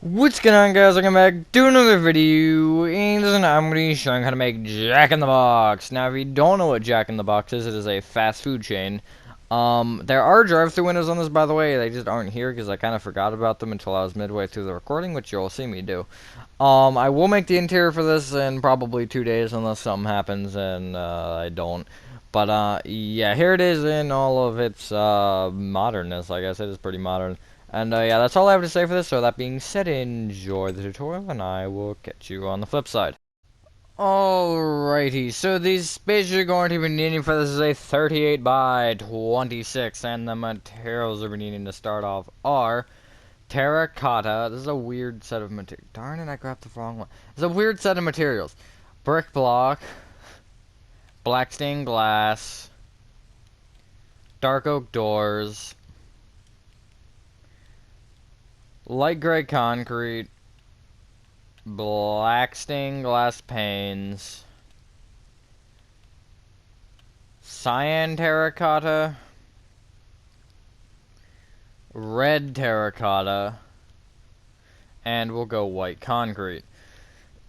What's going on, guys? Welcome back to another video, and this is I'm going to be showing how to make Jack in the Box. Now, if you don't know what Jack in the Box is, it is a fast food chain. There are drive-thru windows on this, by the way. They just aren't here because I kind of forgot about them until I was midway through the recording, which you'll see me do. I will make the interior for this in probably 2 days unless something happens and I don't. But yeah, here it is in all of its modernness. Like I said, it's pretty modern. And yeah, that's all I have to say for this. So that being said, enjoy the tutorial, and I will catch you on the flip side. Alrighty, so the space you're going to be needing for this is a 38 by 26, and the materials you're needing to start off are terracotta. This is a weird set of materials. Darn it, I grabbed the wrong one. It's a weird set of materials. Brick block, black stained glass, dark oak doors, light gray concrete, black stained glass panes, cyan terracotta, red terracotta, and we'll go white concrete.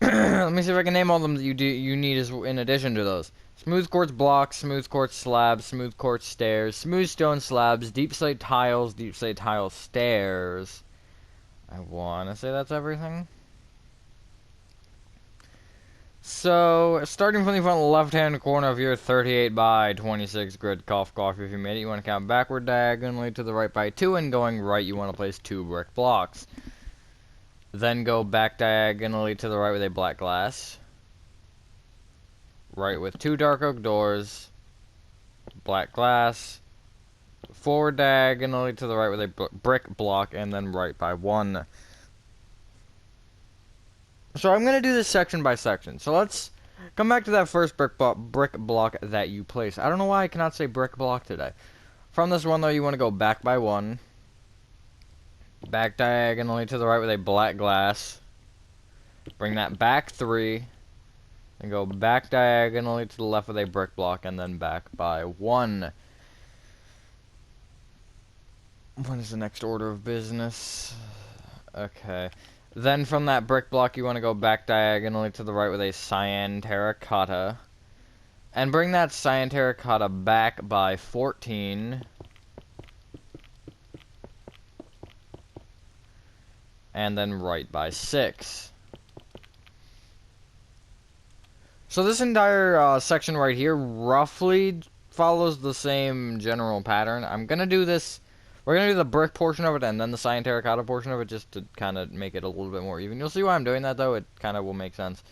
Let me see if I can name all of them that you need as in addition to those. Smooth quartz blocks, smooth quartz slabs, smooth quartz stairs, smooth stone slabs, deep slate tiles, deep slate tile stairs. I want to say that's everything. So, starting from the front left-hand corner of your 38 by 26 grid cough, if you made it, you want to count backward diagonally to the right by 2, and going right, you want to place 2 brick blocks. Then go back diagonally to the right with a black glass. Right with 2 dark oak doors. Black glass. Forward diagonally to the right with a brick block, and then right by 1. So I'm going to do this section by section. So let's come back to that first brick block that you place. I don't know why I cannot say brick block today. From this one, though, you want to go back by 1. Back diagonally to the right with a black glass. Bring that back 3. And go back diagonally to the left with a brick block, and then back by 1. What is the next order of business? Okay. Then from that brick block, you want to go back diagonally to the right with a cyan terracotta. And bring that cyan terracotta back by 14. And then right by 6. So this entire section right here roughly follows the same general pattern. I'm going to do this. We're going to do the brick portion of it and then the cyan terracotta portion of it just to kind of make it a little bit more even. You'll see why I'm doing that, though. It kind of will make sense.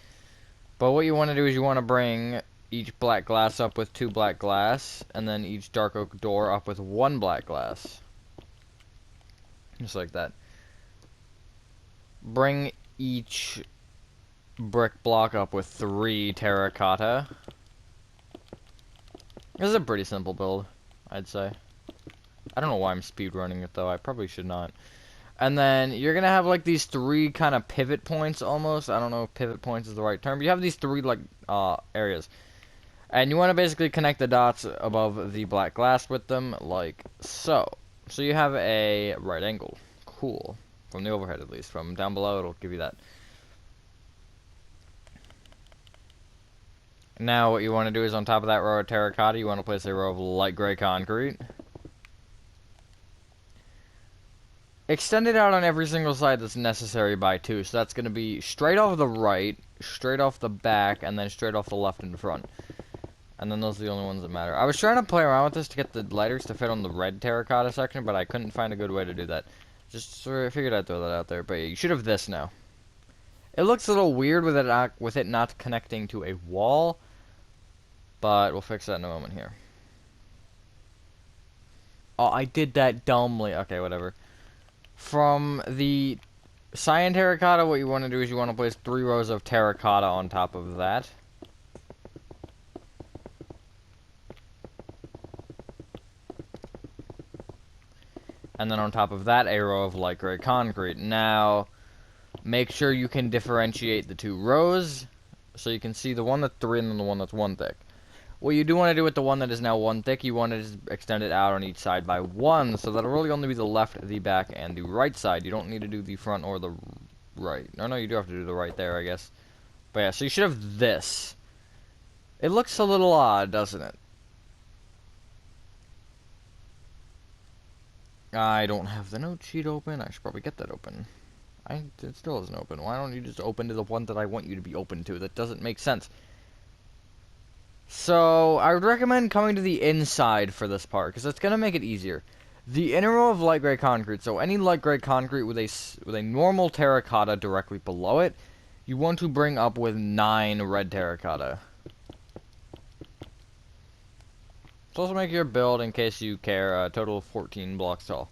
But what you want to do is you want to bring each black glass up with 2 black glass, and then each dark oak door up with 1 black glass. Just like that. Bring each brick block up with 3 terracotta. This is a pretty simple build, I'd say. I don't know why I'm speedrunning it, though. I probably should not. And then you're going to have, like, these 3 kind of pivot points, almost. I don't know if pivot points is the right term. But you have these 3, like, areas. And you want to basically connect the dots above the black glass with them, like so. So you have a right angle. Cool. From the overhead, at least. From down below, it'll give you that. Now, what you want to do is on top of that row of terracotta, you want to place a row of light gray concrete. Extend it out on every single side that's necessary by 2. So that's going to be straight off the right, straight off the back, and then straight off the left and front. And then those are the only ones that matter. I was trying to play around with this to get the lighters to fit on the red terracotta section, but I couldn't find a good way to do that. Just sort of figured I'd throw that out there. But yeah, you should have this now. It looks a little weird with it not connecting to a wall, but we'll fix that in a moment here. Oh, I did that dumbly. Okay, whatever. From the cyan terracotta, what you want to do is you want to place 3 rows of terracotta on top of that. And then on top of that, a row of light gray concrete. Now, make sure you can differentiate the 2 rows, so you can see the one that's 3 and then the one that's 1 thick. What you do want to do with the one that is now 1 thick, you want to just extend it out on each side by 1, so that'll really only be the left, the back, and the right side. You don't need to do the front or the right. No, you do have to do the right there, I guess. But yeah, so you should have this. It looks a little odd, doesn't it? I don't have the note sheet open. I should probably get that open. It still isn't open. Why don't you just open to the one that I want you to be open to? That doesn't make sense. So, I would recommend coming to the inside for this part, because it's going to make it easier. The inner row of light gray concrete, so any light gray concrete with a normal terracotta directly below it, you want to bring up with 9 red terracotta. So also make your build, in case you care, a total of 14 blocks tall.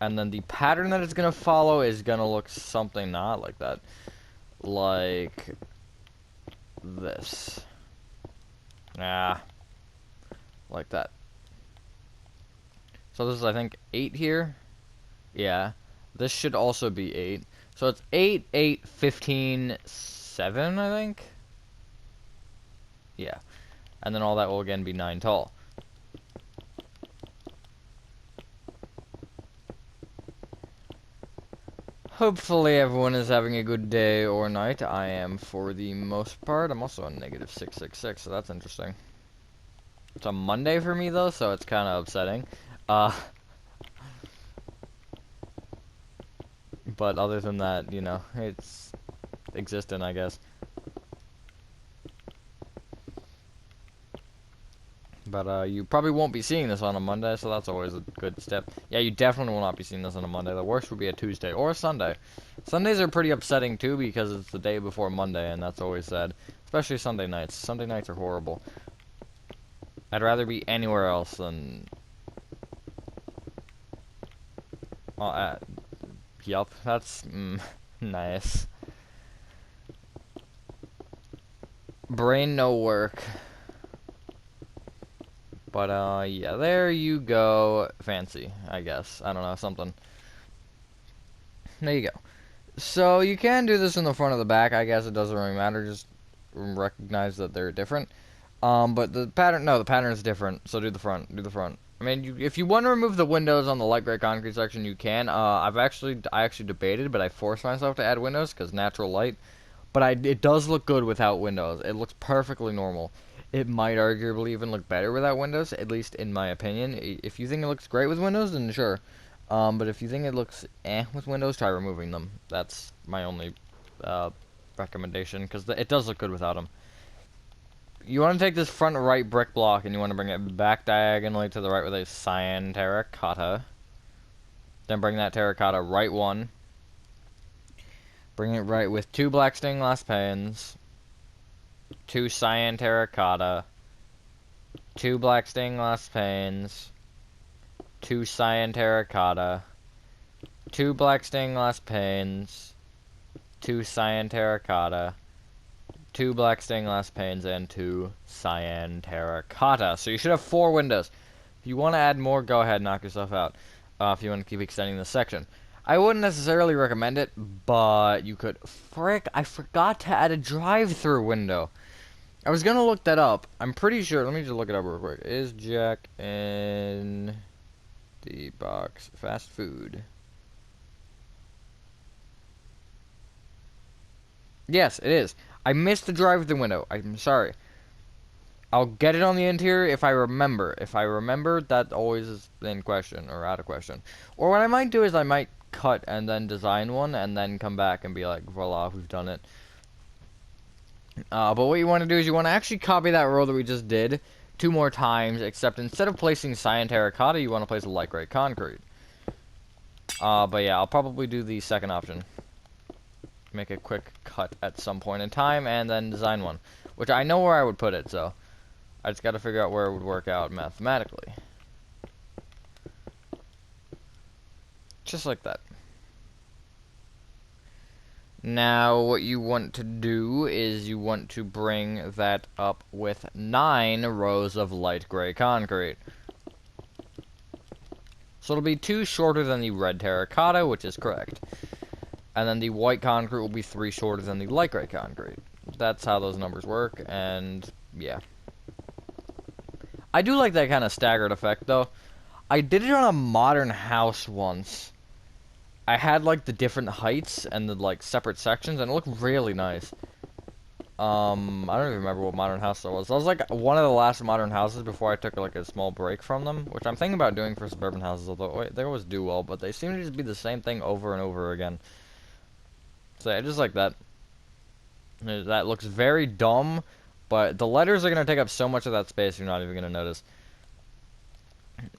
And then the pattern that it's going to follow is going to look something not like that. Like this. Like that. So this is, I think, 8 here. Yeah. This should also be 8. So it's 8, 8, 15, 7, I think? Yeah. And then all that will again be 9 tall. Hopefully everyone is having a good day or night. I am for the most part. I'm also on negative 666, so that's interesting. It's a Monday for me though, so it's kind of upsetting. But other than that, you know, it's existent, I guess. But you probably won't be seeing this on a Monday, so that's always a good step. Yeah, you definitely will not be seeing this on a Monday. The worst would be a Tuesday or a Sunday. Sundays are pretty upsetting too because it's the day before Monday, and that's always sad. Especially Sunday nights. Sunday nights are horrible. I'd rather be anywhere else than... Yup, that's... nice. Brain no work. But, yeah, there you go. Fancy, I guess. I don't know, something. There you go. So, you can do this in the front or the back. I guess it doesn't really matter. Just recognize that they're different. But the pattern, no, the pattern is different. So, do the front. Do the front. I mean, if you want to remove the windows on the light gray concrete section, you can. I actually debated, but I forced myself to add windows because natural light. But it does look good without windows. It looks perfectly normal. It might arguably even look better without windows, at least in my opinion. If you think it looks great with windows, then sure. But if you think it looks with windows, try removing them. That's my only recommendation, because it does look good without them. You want to take this front right brick block, and you want to bring it back diagonally to the right with a cyan terracotta. Then bring that terracotta right one. Bring it right with 2 black stained glass panes. 2 cyan terracotta, 2 black stained glass panes, 2 cyan terracotta, 2 black stained glass panes, 2 cyan terracotta, 2 black stained glass panes, and 2 cyan terracotta. So you should have 4 windows. If you want to add more, go ahead and knock yourself out. If you want to keep extending this section. I wouldn't necessarily recommend it, but you could. Frick, I forgot to add a drive-through window. I was gonna look that up. I'm pretty sure. Let me just look it up real quick. Is Jack in the Box fast food? Yes, it is. I missed the drive-through window. I'm sorry. I'll get it on the interior if I remember. If I remember, that always is in question or out of question. Or what I might do is I might cut and then design one and then come back and be like, voila, we've done it. But what you want to do is you want to actually copy that row that we just did 2 more times, except instead of placing cyan terracotta, you want to place a light gray concrete. But yeah, I'll probably do the second option. Make a quick cut at some point in time and then design one. Which I know where I would put it, so I just got to figure out where it would work out mathematically. Just like that. Now, what you want to do is you want to bring that up with 9 rows of light gray concrete. So it'll be 2 shorter than the red terracotta, which is correct. And then the white concrete will be 3 shorter than the light gray concrete. That's how those numbers work, and yeah. I do like that kind of staggered effect, though. I did it on a modern house once. I had like the different heights and the like separate sections, and it looked really nice. I don't even remember what modern house that was. That was like one of the last modern houses before I took like a small break from them, which I'm thinking about doing for suburban houses, although they always do well, but they seem to just be the same thing over and over again. So I just like that. That looks very dumb, but the letters are going to take up so much of that space you're not even going to notice.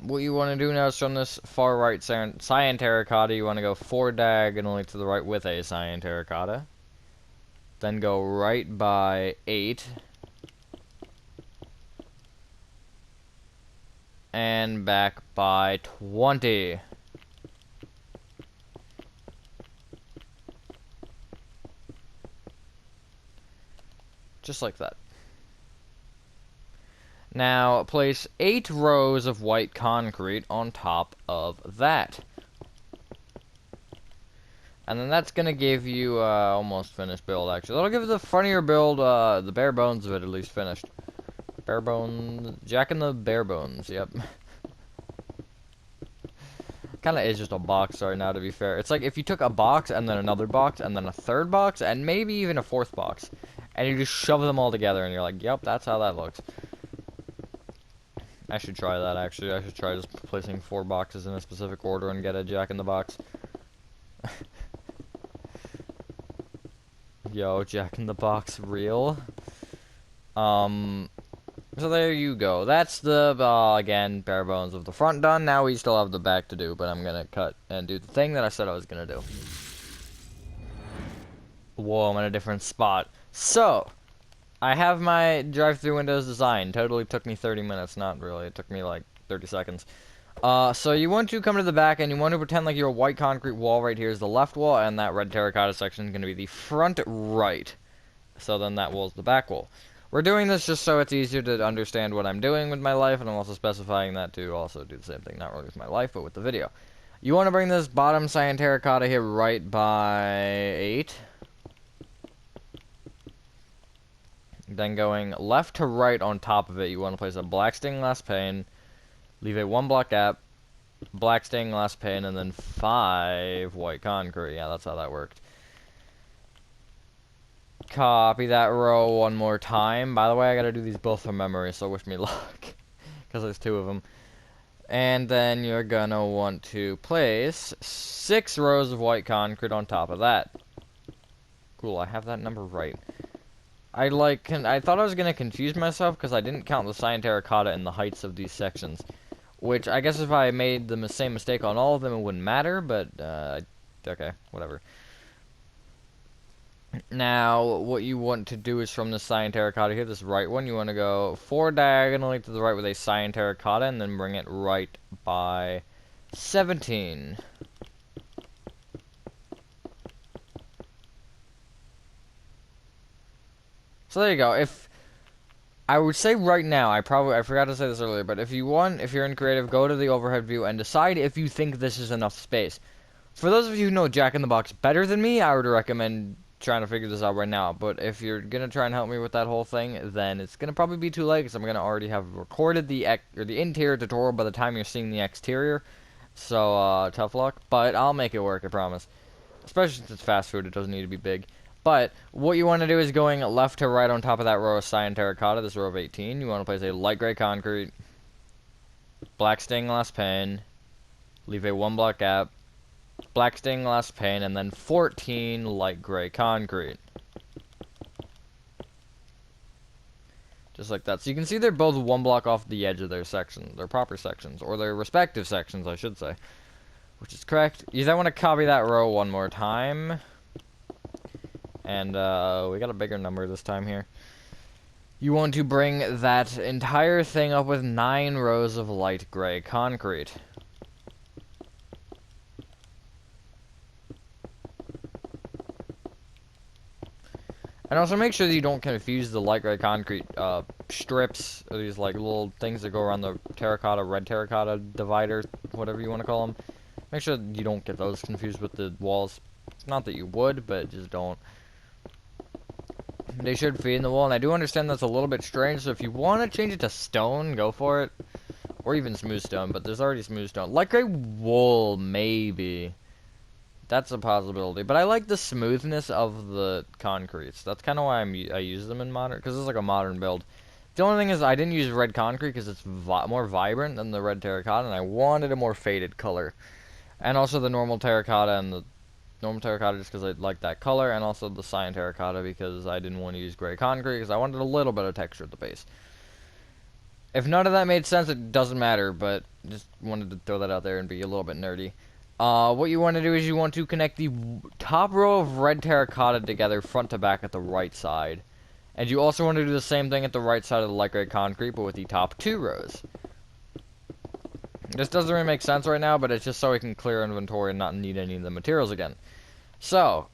What you want to do now is from this far right cyan terracotta, you want to go 4 diagonally to the right with a cyan terracotta. Then go right by 8. And back by 20. Just like that. Now, place 8 rows of white concrete on top of that. And then that's going to give you almost finished build, actually. That'll give the funnier build, the bare bones of it at least finished. Bare bones, Jack and the bare bones, yep. Kind of is just a box right now, to be fair. It's like if you took a box and then another box and then a third box and maybe even a fourth box. And you just shove them all together and you're like, yep, that's how that looks. I should try that, actually. I should try just placing 4 boxes in a specific order and get a Jack in the Box. Yo, Jack in the Box, real? So there you go. That's the, again, bare bones of the front done. Now we still have the back to do, but I'm gonna cut and do the thing that I said I was gonna do. Whoa, I'm in a different spot. So, I have my drive-through windows designed. Totally took me 30 minutes. Not really. It took me like 30 seconds. So you want to come to the back and you want to pretend like your white concrete wall right here is the left wall and that red terracotta section is going to be the front right. So then that wall is the back wall. We're doing this just so it's easier to understand what I'm doing with my life, and I'm also specifying that to also do the same thing, not really with my life, but with the video. You want to bring this bottom cyan terracotta here right by 8. Then going left to right on top of it, you want to place a black stained glass pane, leave a 1 block gap, black stained glass pane, and then 5 white concrete. Yeah, that's how that worked. Copy that row one more time. By the way, I gotta do these both from memory, so wish me luck. Because there's 2 of them. And then you're gonna want to place 6 rows of white concrete on top of that. Cool, I have that number right. I thought I was gonna confuse myself because I didn't count the cyan terracotta in the heights of these sections. Which, I guess if I made the same mistake on all of them, it wouldn't matter, but, okay, whatever. Now, what you want to do is from the cyan terracotta here, this right one, you want to go 4 diagonally to the right with a cyan terracotta, and then bring it right by 17. So there you go. If I would say right now, I forgot to say this earlier, but if you're in creative, go to the overhead view and decide if you think this is enough space. For those of you who know Jack in the Box better than me, I would recommend trying to figure this out right now. But if you're gonna try and help me with that whole thing, then it's gonna probably be too late because I'm gonna already have recorded the interior tutorial by the time you're seeing the exterior. So tough luck, but I'll make it work, I promise. Especially since it's fast food, it doesn't need to be big. But what you want to do is going left to right on top of that row of cyan terracotta, this row of 18. You want to place a light gray concrete, black stained glass pane, leave a 1 block gap, black stained glass pane, and then 14 light gray concrete. Just like that. So you can see they're both 1 block off the edge of their section, their proper sections, or their respective sections, I should say. Which is correct. You then want to copy that row one more time. And we got a bigger number this time here. You want to bring that entire thing up with 9 rows of light gray concrete. And also make sure that you don't confuse the light gray concrete strips, or these like little things that go around the terracotta, red terracotta divider, whatever you want to call them. Make sure you don't get those confused with the walls. Not that you would, but just don't. They should feed in the wall, and I do understand that's a little bit strange, so if you want to change it to stone, go for it. Or even smooth stone, but there's already smooth stone. Light gray wool, maybe. That's a possibility. But I like the smoothness of the concretes. That's kind of why I use them in modern, because it's like a modern build. The only thing is I didn't use red concrete because it's more vibrant than the red terracotta, and I wanted a more faded color. And also the normal terracotta and the normal terracotta just because I like that color, and also the cyan terracotta because I didn't want to use gray concrete because I wanted a little bit of texture at the base. If none of that made sense, it doesn't matter, but just wanted to throw that out there and be a little bit nerdy. What you want to do is you want to connect the top row of red terracotta together front to back at the right side. And you also want to do the same thing at the right side of the light gray concrete, but with the top 2 rows. This doesn't really make sense right now, but it's just so we can clear inventory and not need any of the materials again. So,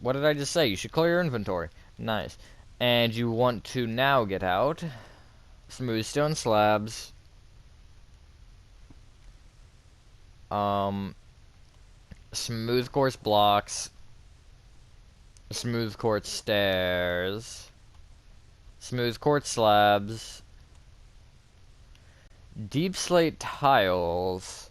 what did I just say? You should clear your inventory. Nice. And you want to now get out smooth stone slabs, smooth quartz blocks, smooth quartz stairs, smooth quartz slabs, deep slate tiles,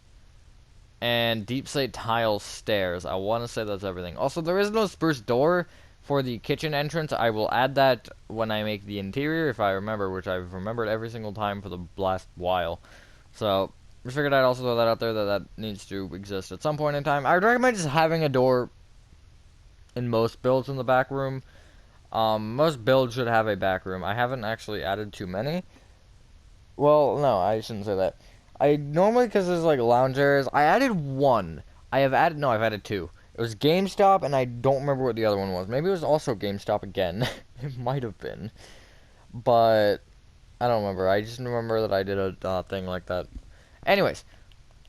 and deep slate tile stairs. I want to say that's everything. Also, there is no spruce door for the kitchen entrance. I will add that when I make the interior, if I remember, which I've remembered every single time for the last while. So, I figured I'd also throw that out there that needs to exist at some point in time. I would recommend just having a door in most builds in the back room. Most builds should have a back room. I haven't actually added too many. Well, no, I shouldn't say that. I normally, because there's like lounge areas, I added one. I've added 2. It was GameStop, and I don't remember what the other one was. Maybe it was also GameStop again. It might have been. But, I don't remember. I just remember that I did a thing like that. Anyways,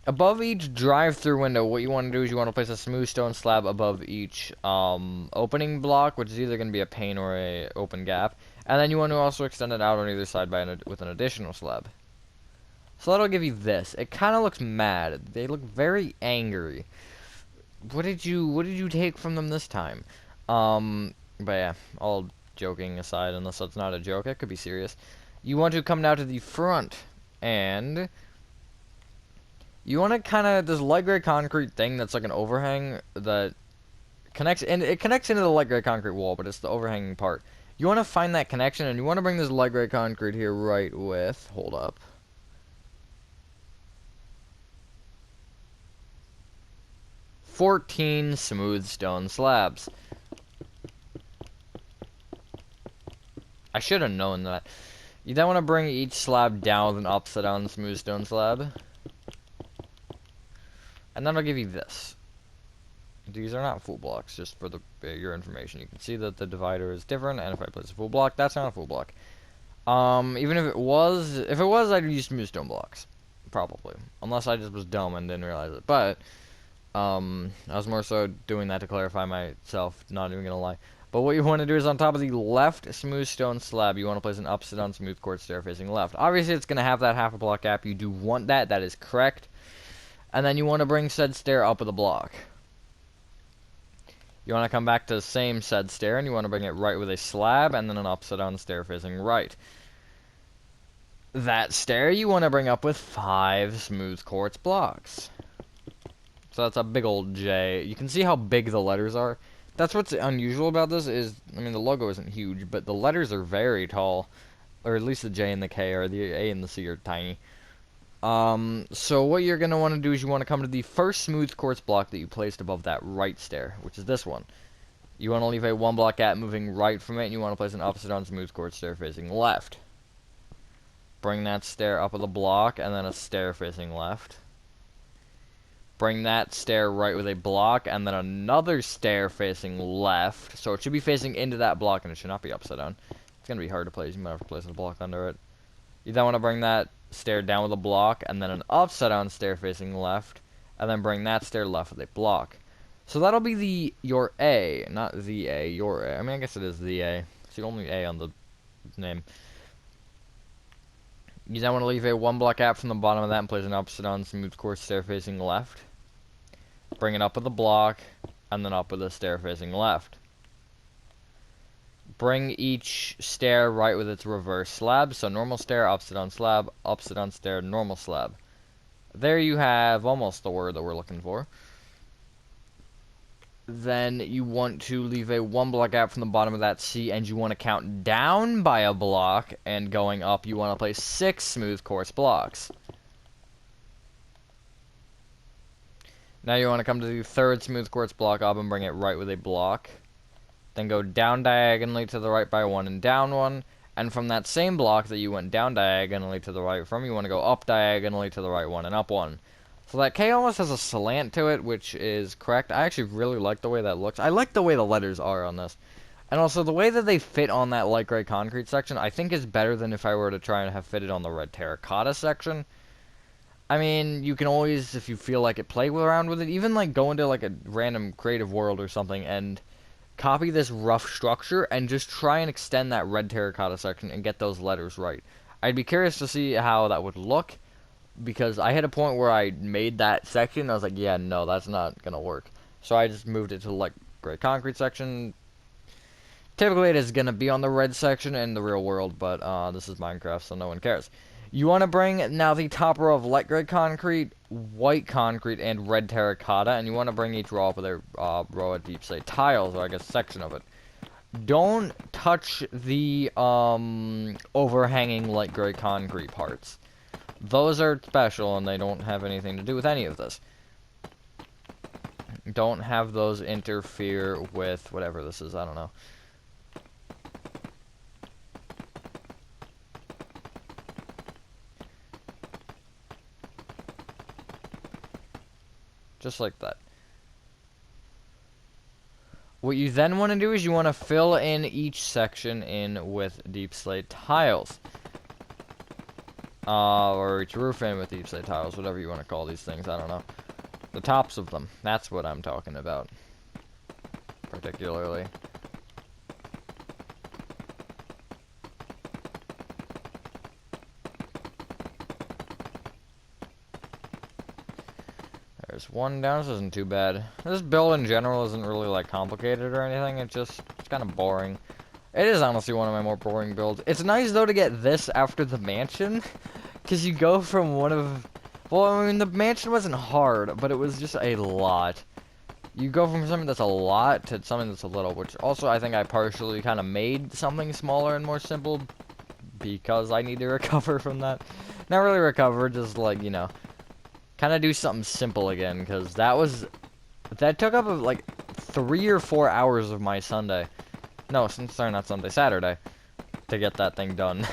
above each drive-through window, what you want to do is you want to place a smooth stone slab above each opening block, which is either going to be a pane or a open gap. And then you want to also extend it out on either side with an additional slab. So that'll give you this. It kind of looks mad. They look very angry. What did you take from them this time? But yeah, all joking aside, unless that's not a joke, it could be serious. You want to come now to the front, and you want to kind of this light gray concrete thing that's like an overhang that connects, and it connects into the light gray concrete wall, but it's the overhanging part. You want to find that connection, and you want to bring this light gray concrete here right with. Hold up. 14 smooth stone slabs. I should have known that. You then want to bring each slab down with an upside down smooth stone slab. And then I'll give you this. These are not full blocks, just for your information. You can see that the divider is different, and if I place a full block, that's not a full block. Even if it was, I'd use smooth stone blocks. Probably. Unless I just was dumb and didn't realize it. But, I was more so doing that to clarify myself, not even gonna lie. But what you want to do is on top of the left smooth stone slab, you want to place an upside down smooth quartz stair facing left. Obviously, it's going to have that half a block gap. You do want that. That is correct. And then you want to bring said stair up with a block. You want to come back to the same said stair, and you want to bring it right with a slab, and then an upside down stair facing right. That stair you want to bring up with 5 smooth quartz blocks. So that's a big old J. You can see how big the letters are. That's what's unusual about this is, I mean, the logo isn't huge, but the letters are very tall. Or at least the J and the K, or the A and the C are tiny. So what you're going to want to do is you want to come to the first smooth quartz block that you placed above that right stair, which is this one. You want to leave a 1 block gap moving right from it, and you want to place an upside down smooth quartz stair facing left. Bring that stair up with a block, and then a stair facing left. Bring that stair right with a block, and then another stair facing left. So it should be facing into that block, and it should not be upside down. It's going to be hard to place. You might have to place a block under it. You then want to bring that stair down with a block, and then an upside down stair facing left, and then bring that stair left with a block. So that'll be your A, not the A, your A. I mean, I guess it is the A. It's the only A on the name. You then want to leave a 1 block gap from the bottom of that and place an upside down smooth quartz stair facing left. Bring it up with a block, and then up with a stair facing left. Bring each stair right with its reverse slab. So normal stair, upside down stair, normal slab. There you have almost the word that we're looking for. then you want to leave a 1 block gap from the bottom of that C, and you want to count down by a block, and going up you want to place 6 smooth quartz blocks. Now you want to come to the 3rd smooth quartz block up and bring it right with a block. Then go down diagonally to the right by 1 and down 1. And from that same block that you went down diagonally to the right from, you want to go up diagonally to the right 1 and up 1. So that K almost has a slant to it, which is correct. I actually really like the way that looks. I like the way the letters are on this. And also the way that they fit on that light gray concrete section, I think is better than if I were to try and have fitted on the red terracotta section. I mean, you can always, if you feel like it, play around with it. Even like go into like a random creative world or something and copy this rough structure and just try and extend that red terracotta section and get those letters right. I'd be curious to see how that would look, because I hit a point where I made that section and I was like, yeah, no, that's not gonna work. So I just moved it to like gray concrete section. Typically it is gonna be on the red section in the real world, but this is Minecraft, so no one cares. You want to bring now the top row of light gray concrete, white concrete, and red terracotta, and you want to bring each row up with a row of deep slate tiles, or I guess section of it. Don't touch the overhanging light gray concrete parts. Those are special, and they don't have anything to do with any of this. Don't have those interfere with whatever this is, I don't know. Just like that. What you then want to do is you want to fill in each section in with deep slate tiles. Or each roof in with deep slate tiles, whatever you want to call these things, I don't know. The tops of them, that's what I'm talking about. Particularly. There's one down. This isn't too bad. This build in general isn't really like complicated or anything. It's kind of boring. It is honestly one of my more boring builds. It's nice though to get this after the mansion, because you go from one of, well, I mean the mansion wasn't hard, but it was just a lot. You go from something that's a lot to something that's a little, which also I think I partially kind of made something smaller and more simple because I need to recover from that. Not really recover, just like, you know, kind of do something simple again, because that took up like 3 or 4 hours of my Sunday. No, sorry, not Sunday, Saturday, to get that thing done.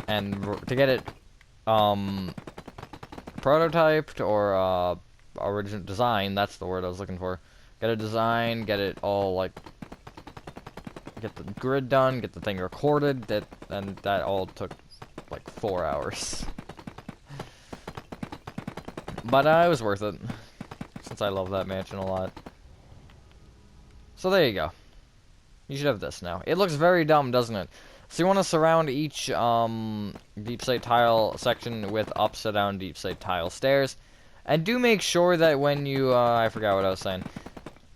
And to get it, prototyped, or, original design, that's the word I was looking for. Get it designed, get it all, like, get the grid done, get the thing recorded, and that all took, like, 4 hours. But it was worth it, since I love that mansion a lot. So there you go. You should have this now. It looks very dumb, doesn't it? So you want to surround each deep slate tile section with upside down deep slate tile stairs. And do make sure that when you, I forgot what I was saying.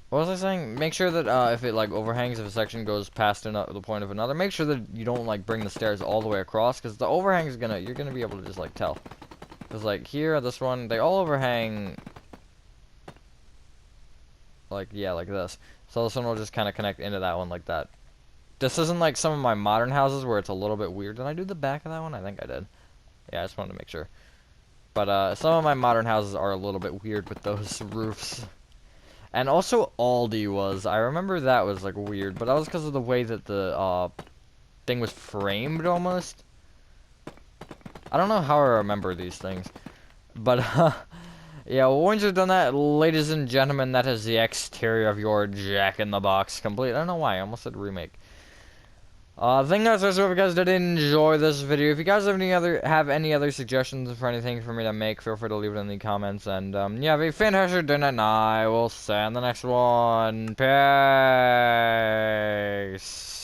What was I saying? Make sure that if it like overhangs, if a section goes past the point of another, make sure that you don't like bring the stairs all the way across, because the overhang is you're gonna be able to just like tell. Because, like, here, this one, they all overhang, like, yeah, like this. So this one will just kind of connect into that one like that. This isn't like some of my modern houses where it's a little bit weird. Did I do the back of that one? I think I did. Yeah, I just wanted to make sure. But, some of my modern houses are a little bit weird with those roofs. And also, Aldi was. I remember that was, like, weird. But that was because of the way that the, thing was framed, almost. I don't know how I remember these things, but, yeah, once you've done that, ladies and gentlemen, that is the exterior of your Jack-in-the-Box complete. I don't know why, I almost said remake. Thank you guys so much. If you guys did enjoy this video, if you guys have any other suggestions for anything for me to make, feel free to leave it in the comments, and, yeah, have a fantastic day, and I will see you in the next one. Peace.